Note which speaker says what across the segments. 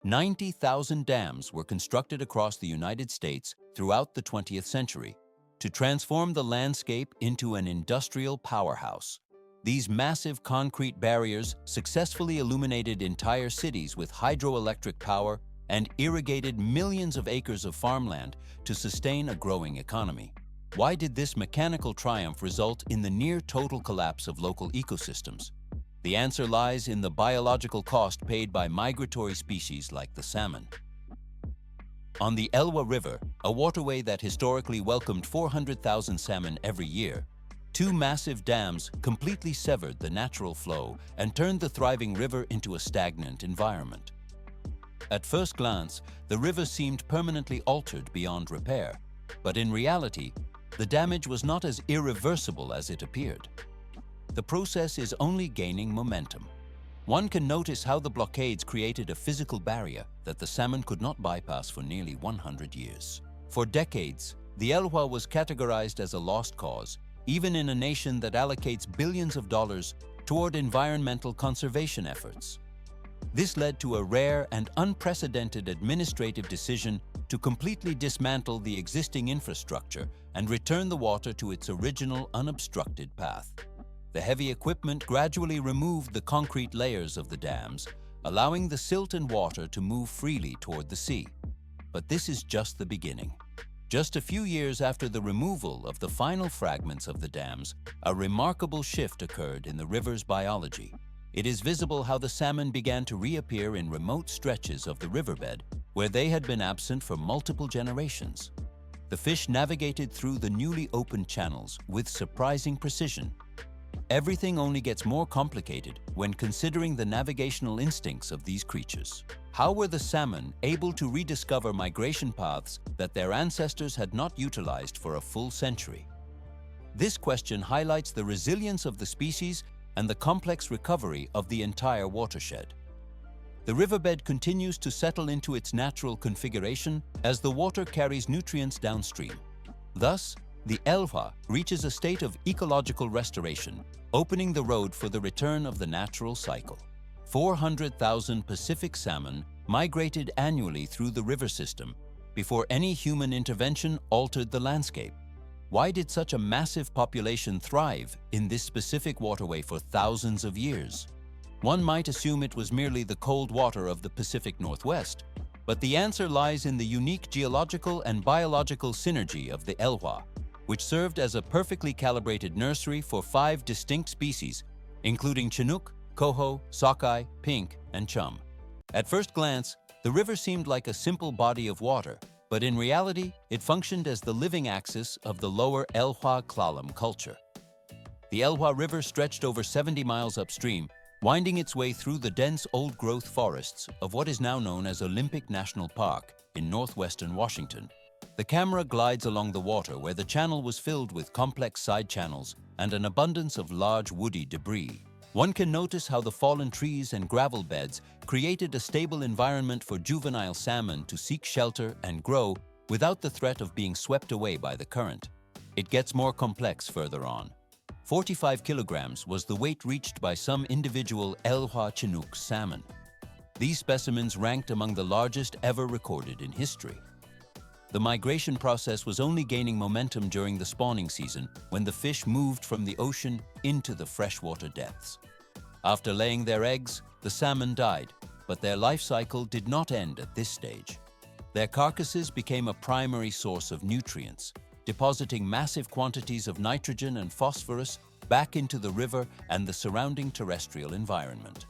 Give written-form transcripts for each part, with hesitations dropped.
Speaker 1: 90,000 dams were constructed across the United States throughout the 20th century to transform the landscape into an industrial powerhouse. These massive concrete barriers successfully illuminated entire cities with hydroelectric power and irrigated millions of acres of farmland to sustain a growing economy. Why did this mechanical triumph result in the near-total collapse of local ecosystems? The answer lies in the biological cost paid by migratory species like the salmon. On the Elwha River, a waterway that historically welcomed 400,000 salmon every year, two massive dams completely severed the natural flow and turned the thriving river into a stagnant environment. At first glance, the river seemed permanently altered beyond repair, but in reality, the damage was not as irreversible as it appeared. The process is only gaining momentum. One can notice how the blockades created a physical barrier that the salmon could not bypass for nearly 100 years. For decades, the Elwha was categorized as a lost cause, even in a nation that allocates billions of dollars toward environmental conservation efforts. This led to a rare and unprecedented administrative decision to completely dismantle the existing infrastructure and return the water to its original unobstructed path. The heavy equipment gradually removed the concrete layers of the dams, allowing the silt and water to move freely toward the sea. But this is just the beginning. Just a few years after the removal of the final fragments of the dams, a remarkable shift occurred in the river's biology. It is visible how the salmon began to reappear in remote stretches of the riverbed where they had been absent for multiple generations. The fish navigated through the newly opened channels with surprising precision. Everything only gets more complicated when considering the navigational instincts of these creatures. How were the salmon able to rediscover migration paths that their ancestors had not utilized for a full century? This question highlights the resilience of the species and the complex recovery of the entire watershed. The riverbed continues to settle into its natural configuration as the water carries nutrients downstream. Thus, the Elwha reaches a state of ecological restoration, opening the road for the return of the natural cycle. 400,000 Pacific salmon migrated annually through the river system before any human intervention altered the landscape. Why did such a massive population thrive in this specific waterway for thousands of years? One might assume it was merely the cold water of the Pacific Northwest, but the answer lies in the unique geological and biological synergy of the Elwha, which served as a perfectly calibrated nursery for 5 distinct species, including Chinook, Coho, Sockeye, Pink, and Chum. At first glance, the river seemed like a simple body of water, but in reality, it functioned as the living axis of the lower Elwha Klallam culture. The Elwha River stretched over 70 miles upstream, winding its way through the dense old-growth forests of what is now known as Olympic National Park in northwestern Washington. The camera glides along the water where the channel was filled with complex side channels and an abundance of large woody debris. One can notice how the fallen trees and gravel beds created a stable environment for juvenile salmon to seek shelter and grow without the threat of being swept away by the current. It gets more complex further on. 45 kilograms was the weight reached by some individual Elwha Chinook salmon. These specimens ranked among the largest ever recorded in history. The migration process was only gaining momentum during the spawning season when the fish moved from the ocean into the freshwater depths. After laying their eggs, the salmon died, but their life cycle did not end at this stage. Their carcasses became a primary source of nutrients, depositing massive quantities of nitrogen and phosphorus back into the river and the surrounding terrestrial environment.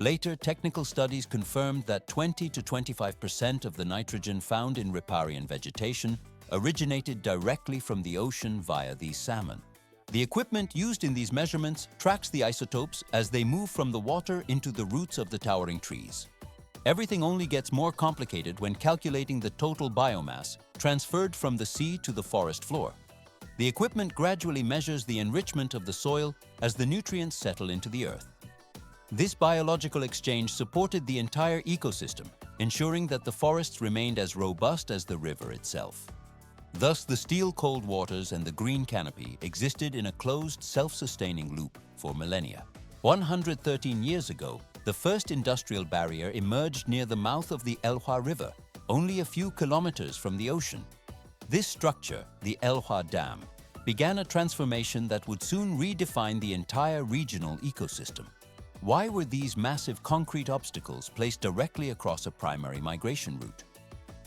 Speaker 1: Later, technical studies confirmed that 20 to 25% of the nitrogen found in riparian vegetation originated directly from the ocean via these salmon. The equipment used in these measurements tracks the isotopes as they move from the water into the roots of the towering trees. Everything only gets more complicated when calculating the total biomass transferred from the sea to the forest floor. The equipment gradually measures the enrichment of the soil as the nutrients settle into the earth. This biological exchange supported the entire ecosystem, ensuring that the forests remained as robust as the river itself. Thus, the steel cold waters and the green canopy existed in a closed, self-sustaining loop for millennia. 113 years ago, The first industrial barrier emerged near the mouth of the Elwha River, only a few kilometers from the ocean. This structure, the Elwha Dam, began a transformation that would soon redefine the entire regional ecosystem. Why were these massive concrete obstacles placed directly across a primary migration route?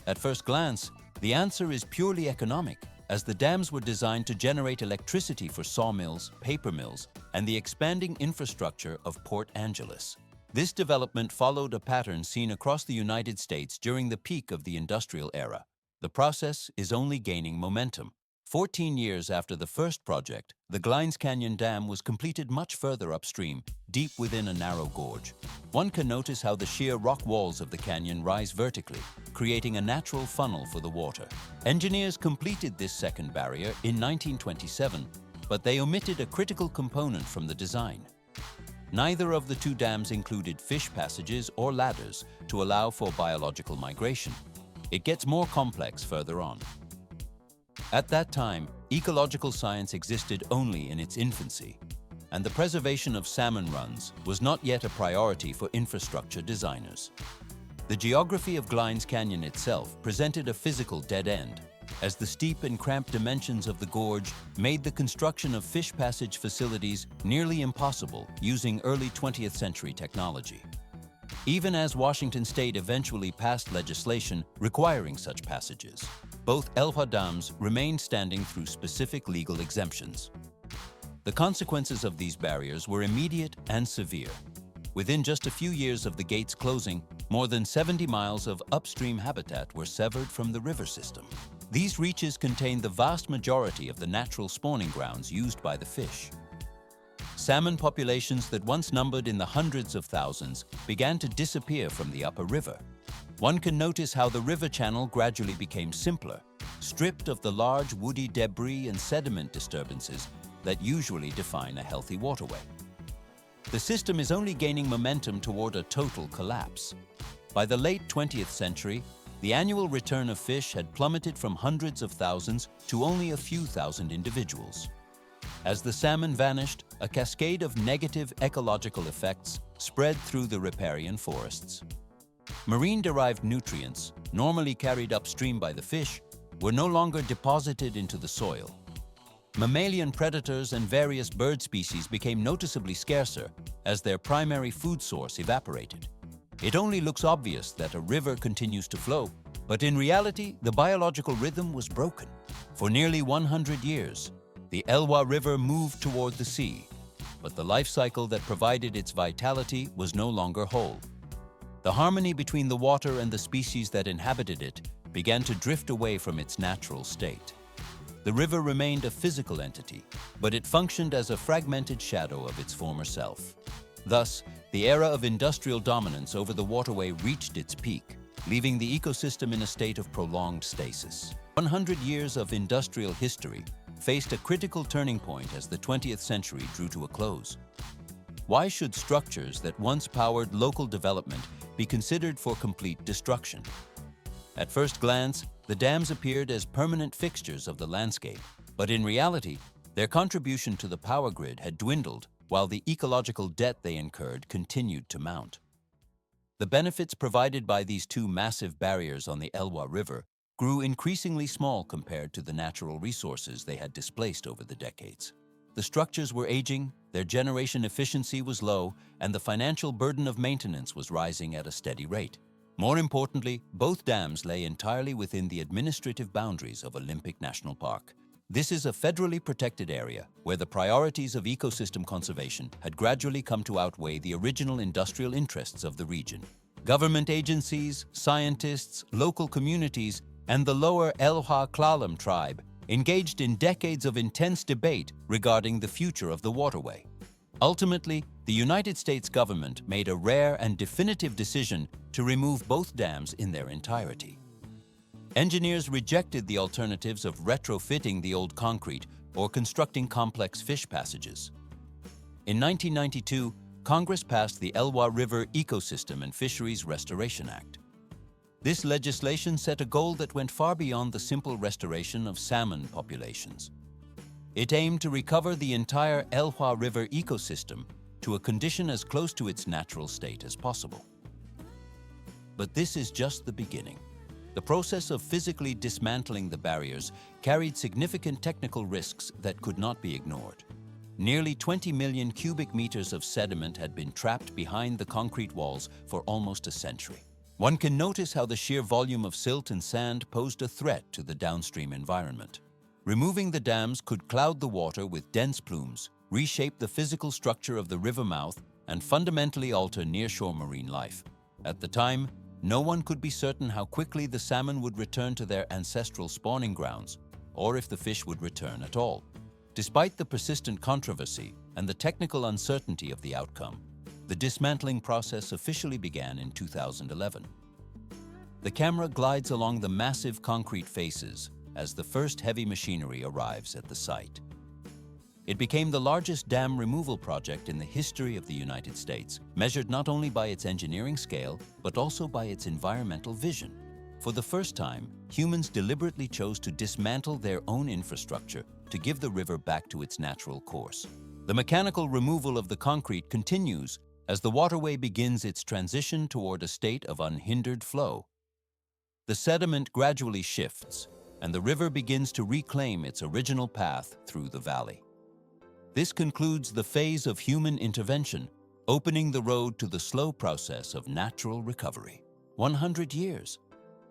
Speaker 1: At first glance, the answer is purely economic, as the dams were designed to generate electricity for sawmills, paper mills, and the expanding infrastructure of Port Angeles. This development followed a pattern seen across the United States during the peak of the industrial era. The process is only gaining momentum. 14 years after the first project, the Glines Canyon Dam was completed much further upstream, deep within a narrow gorge. One can notice how the sheer rock walls of the canyon rise vertically, creating a natural funnel for the water. Engineers completed this second barrier in 1927, but they omitted a critical component from the design. Neither of the two dams included fish passages or ladders to allow for biological migration. It gets more complex further on. At that time, ecological science existed only in its infancy, and the preservation of salmon runs was not yet a priority for infrastructure designers. The geography of Glines Canyon itself presented a physical dead end, as the steep and cramped dimensions of the gorge made the construction of fish passage facilities nearly impossible using early 20th century technology. Even as Washington State eventually passed legislation requiring such passages, both Elwha dams remained standing through specific legal exemptions. The consequences of these barriers were immediate and severe. Within just a few years of the gates closing, more than 70 miles of upstream habitat were severed from the river system. These reaches contained the vast majority of the natural spawning grounds used by the fish. Salmon populations that once numbered in the hundreds of thousands began to disappear from the upper river. One can notice how the river channel gradually became simpler, stripped of the large woody debris and sediment disturbances that usually define a healthy waterway. The system is only gaining momentum toward a total collapse. By the late 20th century, the annual return of fish had plummeted from hundreds of thousands to only a few thousand individuals. As the salmon vanished, a cascade of negative ecological effects spread through the riparian forests. Marine-derived nutrients, normally carried upstream by the fish, were no longer deposited into the soil. Mammalian predators and various bird species became noticeably scarcer as their primary food source evaporated. It only looks obvious that a river continues to flow, but in reality, the biological rhythm was broken. For nearly 100 years, the Elwha River moved toward the sea, but the life cycle that provided its vitality was no longer whole. The harmony between the water and the species that inhabited it began to drift away from its natural state. The river remained a physical entity, but it functioned as a fragmented shadow of its former self. Thus, the era of industrial dominance over the waterway reached its peak, leaving the ecosystem in a state of prolonged stasis. 100 years of industrial history faced a critical turning point as the 20th century drew to a close. Why should structures that once powered local development be considered for complete destruction? At first glance, the dams appeared as permanent fixtures of the landscape, but in reality, their contribution to the power grid had dwindled while the ecological debt they incurred continued to mount. The benefits provided by these two massive barriers on the Elwha River grew increasingly small compared to the natural resources they had displaced over the decades. The structures were aging, their generation efficiency was low, and the financial burden of maintenance was rising at a steady rate. More importantly, both dams lay entirely within the administrative boundaries of Olympic National Park. This is a federally protected area where the priorities of ecosystem conservation had gradually come to outweigh the original industrial interests of the region. Government agencies, scientists, local communities, and the lower Elwha Klallam tribe engaged in decades of intense debate regarding the future of the waterway. Ultimately, the United States government made a rare and definitive decision to remove both dams in their entirety. Engineers rejected the alternatives of retrofitting the old concrete or constructing complex fish passages. In 1992, Congress passed the Elwha River Ecosystem and Fisheries Restoration Act. This legislation set a goal that went far beyond the simple restoration of salmon populations. It aimed to recover the entire Elwha River ecosystem to a condition as close to its natural state as possible. But this is just the beginning. The process of physically dismantling the barriers carried significant technical risks that could not be ignored. Nearly 20 million cubic meters of sediment had been trapped behind the concrete walls for almost a century. One can notice how the sheer volume of silt and sand posed a threat to the downstream environment. Removing the dams could cloud the water with dense plumes, reshape the physical structure of the river mouth, and fundamentally alter nearshore marine life. At the time, no one could be certain how quickly the salmon would return to their ancestral spawning grounds, or if the fish would return at all. Despite the persistent controversy and the technical uncertainty of the outcome, the dismantling process officially began in 2011. The camera glides along the massive concrete faces as the first heavy machinery arrives at the site. It became the largest dam removal project in the history of the United States, measured not only by its engineering scale, but also by its environmental vision. For the first time, humans deliberately chose to dismantle their own infrastructure to give the river back to its natural course. The mechanical removal of the concrete continues as the waterway begins its transition toward a state of unhindered flow. The sediment gradually shifts, and the river begins to reclaim its original path through the valley. This concludes the phase of human intervention, opening the road to the slow process of natural recovery. 100 years.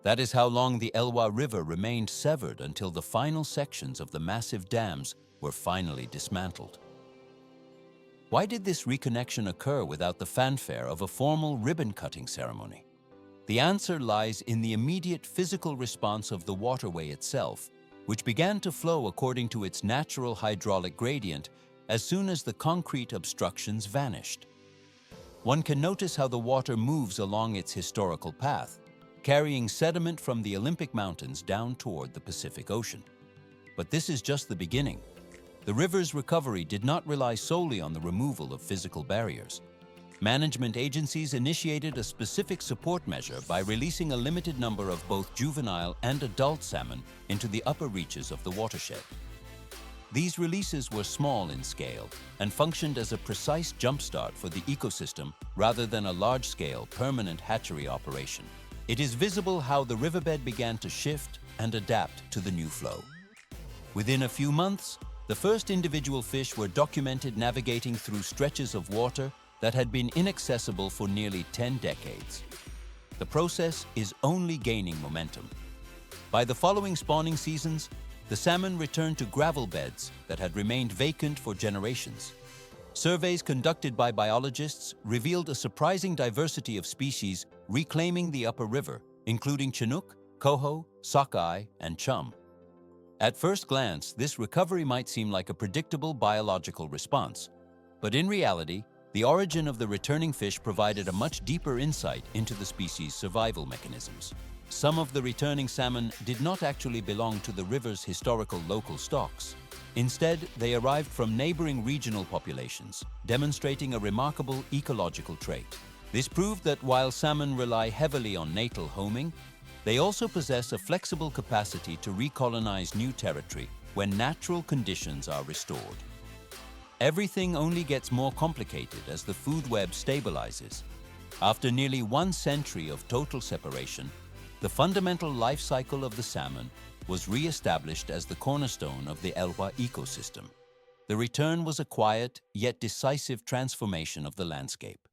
Speaker 1: That is how long the Elwha River remained severed until the final sections of the massive dams were finally dismantled. Why did this reconnection occur without the fanfare of a formal ribbon-cutting ceremony? The answer lies in the immediate physical response of the waterway itself, which began to flow according to its natural hydraulic gradient as soon as the concrete obstructions vanished. One can notice how the water moves along its historical path, carrying sediment from the Olympic Mountains down toward the Pacific Ocean. But this is just the beginning. The river's recovery did not rely solely on the removal of physical barriers. Management agencies initiated a specific support measure by releasing a limited number of both juvenile and adult salmon into the upper reaches of the watershed. These releases were small in scale and functioned as a precise jumpstart for the ecosystem rather than a large-scale, permanent hatchery operation. It is visible how the riverbed began to shift and adapt to the new flow. Within a few months, the first individual fish were documented navigating through stretches of water that had been inaccessible for nearly 10 decades. The process is only gaining momentum. By the following spawning seasons, the salmon returned to gravel beds that had remained vacant for generations. Surveys conducted by biologists revealed a surprising diversity of species reclaiming the upper river, including Chinook, Coho, Sockeye, and Chum. At first glance, this recovery might seem like a predictable biological response, but in reality, the origin of the returning fish provided a much deeper insight into the species' survival mechanisms. Some of the returning salmon did not actually belong to the river's historical local stocks. Instead, they arrived from neighboring regional populations, demonstrating a remarkable ecological trait. This proved that while salmon rely heavily on natal homing, they also possess a flexible capacity to recolonize new territory when natural conditions are restored. Everything only gets more complicated as the food web stabilizes. After nearly 1 century of total separation, the fundamental life cycle of the salmon was re-established as the cornerstone of the Elwha ecosystem. The return was a quiet, yet decisive transformation of the landscape.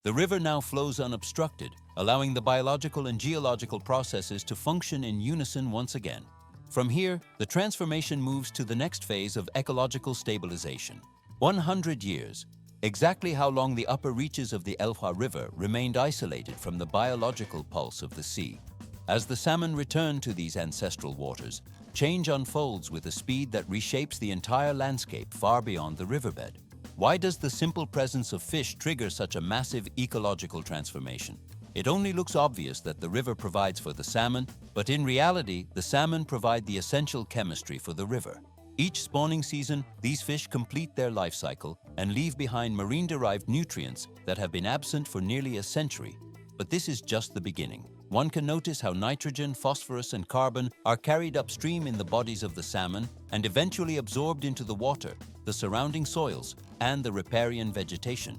Speaker 1: The river now flows unobstructed, allowing the biological and geological processes to function in unison once again. From here, the transformation moves to the next phase of ecological stabilization. 100 years, exactly how long the upper reaches of the Elwha River remained isolated from the biological pulse of the sea. As the salmon return to these ancestral waters, change unfolds with a speed that reshapes the entire landscape far beyond the riverbed. Why does the simple presence of fish trigger such a massive ecological transformation? It only looks obvious that the river provides for the salmon, but in reality, the salmon provide the essential chemistry for the river. Each spawning season, these fish complete their life cycle and leave behind marine-derived nutrients that have been absent for nearly a century. But this is just the beginning. one can notice how nitrogen, phosphorus, and carbon are carried upstream in the bodies of the salmon and eventually absorbed into the water, the surrounding soils, and the riparian vegetation.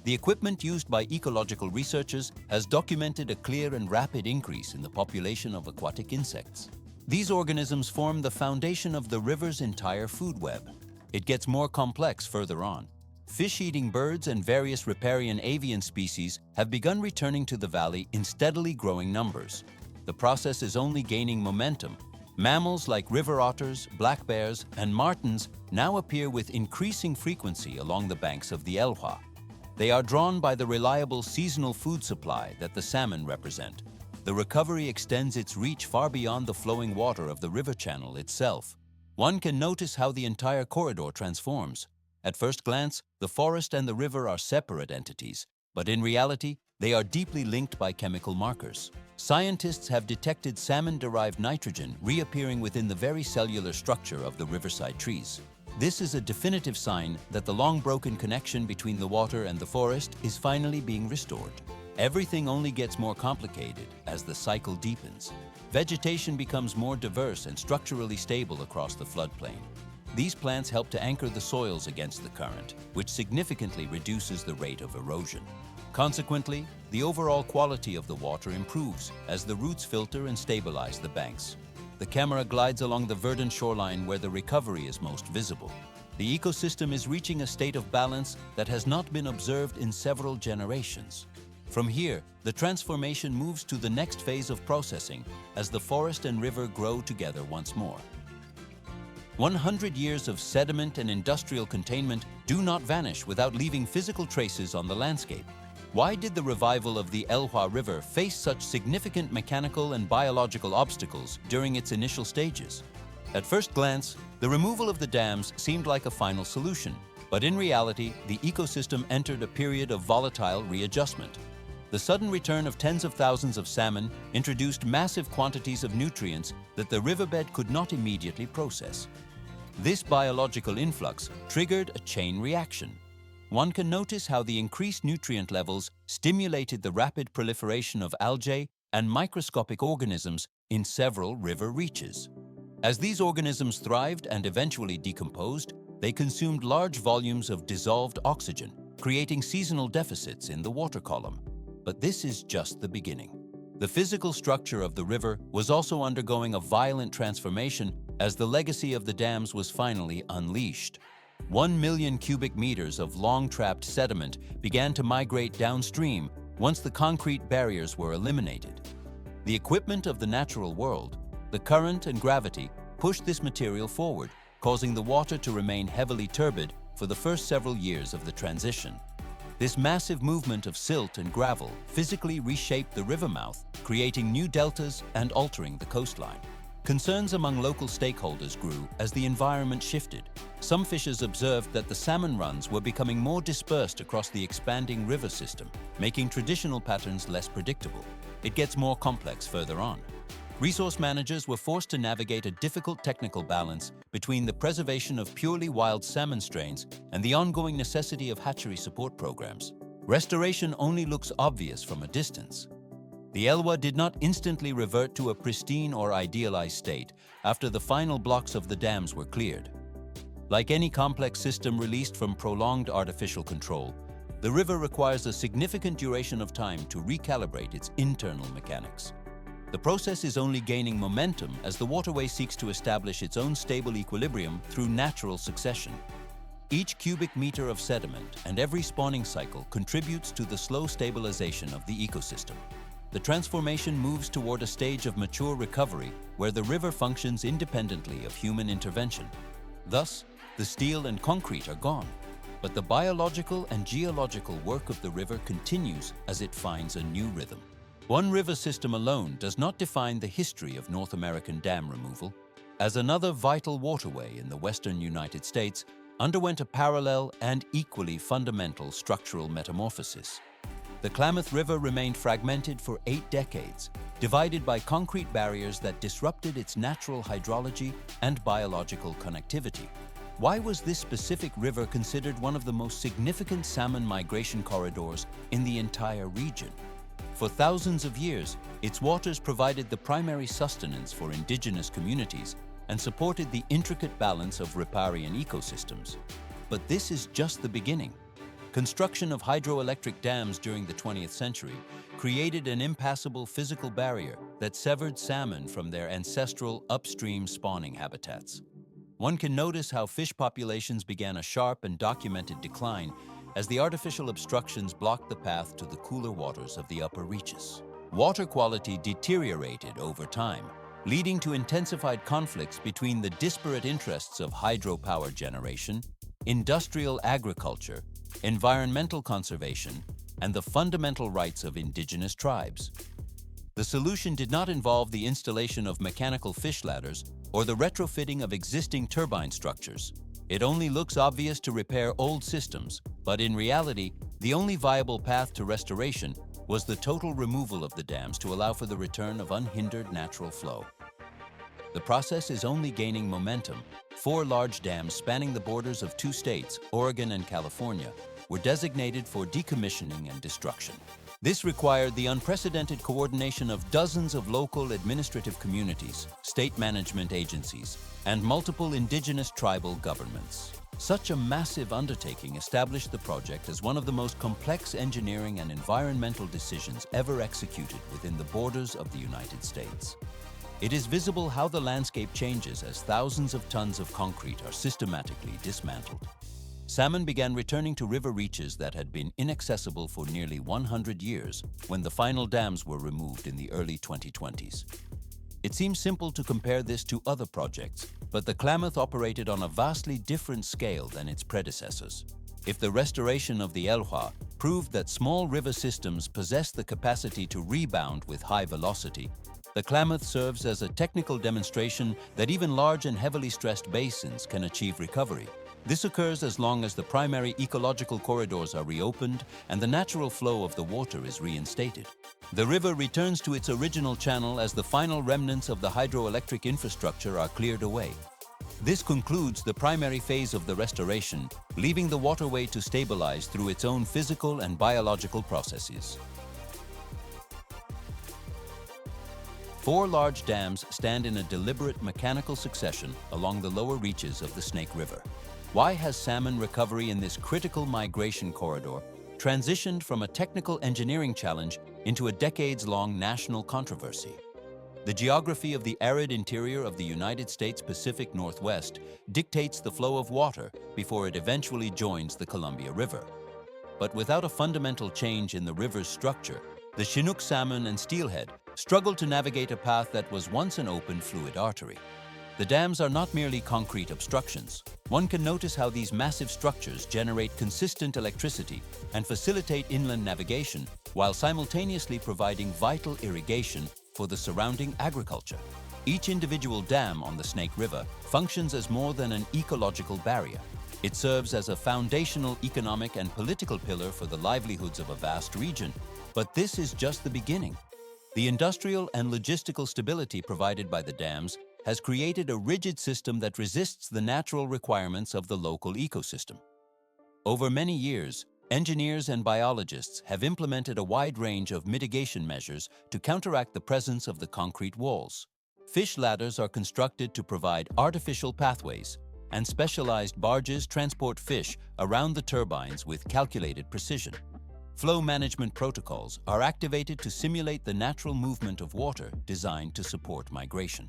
Speaker 1: The equipment used by ecological researchers has documented a clear and rapid increase in the population of aquatic insects. These organisms form the foundation of the river's entire food web. It gets more complex further on. Fish-eating birds and various riparian avian species have begun returning to the valley in steadily growing numbers. The process is only gaining momentum. Mammals like river otters, black bears, and martens now appear with increasing frequency along the banks of the Elwha. They are drawn by the reliable seasonal food supply that the salmon represent. The recovery extends its reach far beyond the flowing water of the river channel itself. One can notice how the entire corridor transforms. At first glance, the forest and the river are separate entities, but in reality, they are deeply linked by chemical markers. Scientists have detected salmon-derived nitrogen reappearing within the very cellular structure of the riverside trees. This is a definitive sign that the long-broken connection between the water and the forest is finally being restored. Everything only gets more complicated as the cycle deepens. Vegetation becomes more diverse and structurally stable across the floodplain. These plants help to anchor the soils against the current, which significantly reduces the rate of erosion. Consequently, the overall quality of the water improves as the roots filter and stabilize the banks. The camera glides along the verdant shoreline where the recovery is most visible. The ecosystem is reaching a state of balance that has not been observed in several generations. From here, the transformation moves to the next phase of processing as the forest and river grow together once more. 100 years of sediment and industrial containment do not vanish without leaving physical traces on the landscape. Why did the revival of the Elwha River face such significant mechanical and biological obstacles during its initial stages? At first glance, the removal of the dams seemed like a final solution, but in reality, the ecosystem entered a period of volatile readjustment. The sudden return of tens of thousands of salmon introduced massive quantities of nutrients that the riverbed could not immediately process. This biological influx triggered a chain reaction. One can notice how the increased nutrient levels stimulated the rapid proliferation of algae and microscopic organisms in several river reaches. As these organisms thrived and eventually decomposed, they consumed large volumes of dissolved oxygen, creating seasonal deficits in the water column. But this is just the beginning. The physical structure of the river was also undergoing a violent transformation as the legacy of the dams was finally unleashed. 1 million cubic meters of long-trapped sediment began to migrate downstream once the concrete barriers were eliminated. The equipment of the natural world, the current and gravity, pushed this material forward, causing the water to remain heavily turbid for the first several years of the transition. This massive movement of silt and gravel physically reshaped the river mouth, creating new deltas and altering the coastline. Concerns among local stakeholders grew as the environment shifted. Some fishers observed that the salmon runs were becoming more dispersed across the expanding river system, making traditional patterns less predictable. It gets more complex further on. Resource managers were forced to navigate a difficult technical balance between the preservation of purely wild salmon strains and the ongoing necessity of hatchery support programs. Restoration only looks obvious from a distance. The Elwha did not instantly revert to a pristine or idealized state after the final blocks of the dams were cleared. Like any complex system released from prolonged artificial control, the river requires a significant duration of time to recalibrate its internal mechanics. The process is only gaining momentum as the waterway seeks to establish its own stable equilibrium through natural succession. Each cubic meter of sediment and every spawning cycle contributes to the slow stabilization of the ecosystem. The transformation moves toward a stage of mature recovery where the river functions independently of human intervention. Thus, the steel and concrete are gone, but the biological and geological work of the river continues as it finds a new rhythm. One river system alone does not define the history of North American dam removal, as another vital waterway in the western United States underwent a parallel and equally fundamental structural metamorphosis. The Klamath River remained fragmented for 8 decades, divided by concrete barriers that disrupted its natural hydrology and biological connectivity. Why was this specific river considered one of the most significant salmon migration corridors in the entire region? For thousands of years, its waters provided the primary sustenance for indigenous communities and supported the intricate balance of riparian ecosystems. But this is just the beginning. Construction of hydroelectric dams during the 20th century created an impassable physical barrier that severed salmon from their ancestral upstream spawning habitats. One can notice how fish populations began a sharp and documented decline as the artificial obstructions blocked the path to the cooler waters of the upper reaches. Water quality deteriorated over time, leading to intensified conflicts between the disparate interests of hydropower generation, industrial agriculture, environmental conservation, and the fundamental rights of indigenous tribes. The solution did not involve the installation of mechanical fish ladders or the retrofitting of existing turbine structures. It only looks obvious to repair old systems, but in reality, the only viable path to restoration was the total removal of the dams to allow for the return of unhindered natural flow. The process is only gaining momentum. 4 large dams spanning the borders of 2 states, Oregon and California, were designated for decommissioning and destruction. This required the unprecedented coordination of dozens of local administrative communities, state management agencies, and multiple indigenous tribal governments. Such a massive undertaking established the project as one of the most complex engineering and environmental decisions ever executed within the borders of the United States. It is visible how the landscape changes as thousands of tons of concrete are systematically dismantled. Salmon began returning to river reaches that had been inaccessible for nearly 100 years when the final dams were removed in the early 2020s. It seems simple to compare this to other projects, but the Klamath operated on a vastly different scale than its predecessors. If the restoration of the Elwha proved that small river systems possess the capacity to rebound with high velocity, the Klamath serves as a technical demonstration that even large and heavily stressed basins can achieve recovery. This occurs as long as the primary ecological corridors are reopened and the natural flow of the water is reinstated. The river returns to its original channel as the final remnants of the hydroelectric infrastructure are cleared away. This concludes the primary phase of the restoration, leaving the waterway to stabilize through its own physical and biological processes. 4 large dams stand in a deliberate mechanical succession along the lower reaches of the Snake River. Why has salmon recovery in this critical migration corridor transitioned from a technical engineering challenge into a decades-long national controversy? The geography of the arid interior of the United States Pacific Northwest dictates the flow of water before it eventually joins the Columbia River. But without a fundamental change in the river's structure, the Chinook salmon and steelhead struggle to navigate a path that was once an open fluid artery. The dams are not merely concrete obstructions. One can notice how these massive structures generate consistent electricity and facilitate inland navigation while simultaneously providing vital irrigation for the surrounding agriculture. Each individual dam on the Snake River functions as more than an ecological barrier. It serves as a foundational economic and political pillar for the livelihoods of a vast region. But this is just the beginning. The industrial and logistical stability provided by the dams has created a rigid system that resists the natural requirements of the local ecosystem. Over many years, engineers and biologists have implemented a wide range of mitigation measures to counteract the presence of the concrete walls. Fish ladders are constructed to provide artificial pathways, and specialized barges transport fish around the turbines with calculated precision. Flow management protocols are activated to simulate the natural movement of water designed to support migration.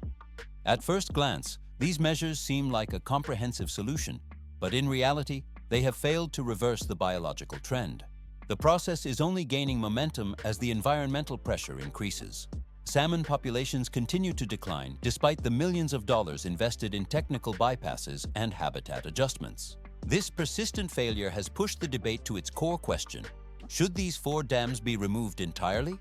Speaker 1: At first glance, these measures seem like a comprehensive solution, but in reality, they have failed to reverse the biological trend. The process is only gaining momentum as the environmental pressure increases. Salmon populations continue to decline despite the millions of dollars invested in technical bypasses and habitat adjustments. This persistent failure has pushed the debate to its core question: should these 4 dams be removed entirely?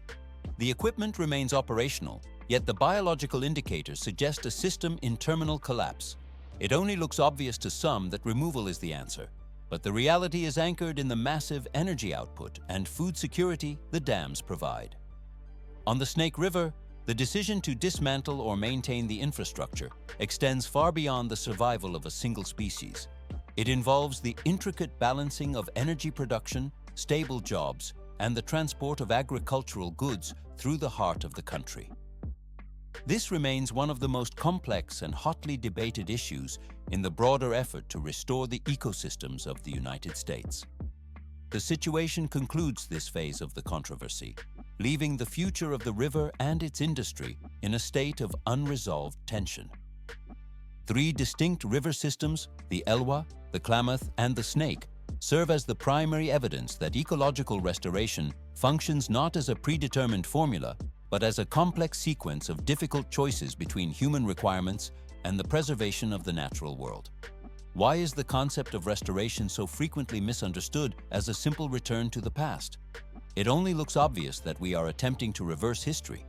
Speaker 1: The equipment remains operational, yet the biological indicators suggest a system in terminal collapse. It only looks obvious to some that removal is the answer, but the reality is anchored in the massive energy output and food security the dams provide. On the Snake River, the decision to dismantle or maintain the infrastructure extends far beyond the survival of a single species. It involves the intricate balancing of energy production, stable jobs, and the transport of agricultural goods through the heart of the country. This remains one of the most complex and hotly debated issues in the broader effort to restore the ecosystems of the United States. The situation concludes this phase of the controversy, leaving the future of the river and its industry in a state of unresolved tension. Three distinct river systems, the Elwha, the Klamath, and the Snake, serve as the primary evidence that ecological restoration functions not as a predetermined formula, but as a complex sequence of difficult choices between human requirements and the preservation of the natural world. Why is the concept of restoration so frequently misunderstood as a simple return to the past? It only looks obvious that we are attempting to reverse history.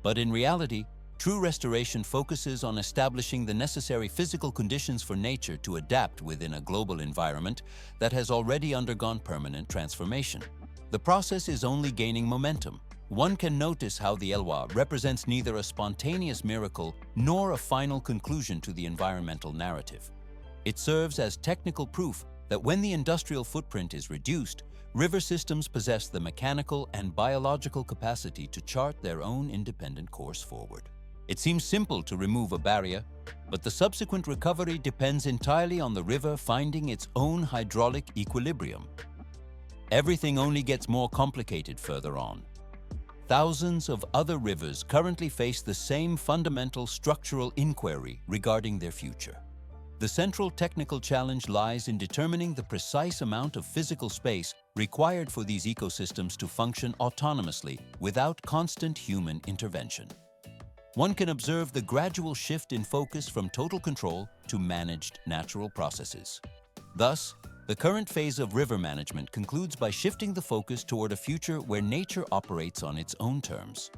Speaker 1: But in reality, true restoration focuses on establishing the necessary physical conditions for nature to adapt within a global environment that has already undergone permanent transformation. The process is only gaining momentum. One can notice how the Elwha represents neither a spontaneous miracle nor a final conclusion to the environmental narrative. It serves as technical proof that when the industrial footprint is reduced, river systems possess the mechanical and biological capacity to chart their own independent course forward. It seems simple to remove a barrier, but the subsequent recovery depends entirely on the river finding its own hydraulic equilibrium. Everything only gets more complicated further on. Thousands of other rivers currently face the same fundamental structural inquiry regarding their future. The central technical challenge lies in determining the precise amount of physical space required for these ecosystems to function autonomously without constant human intervention. One can observe the gradual shift in focus from total control to managed natural processes. Thus, the current phase of river management concludes by shifting the focus toward a future where nature operates on its own terms.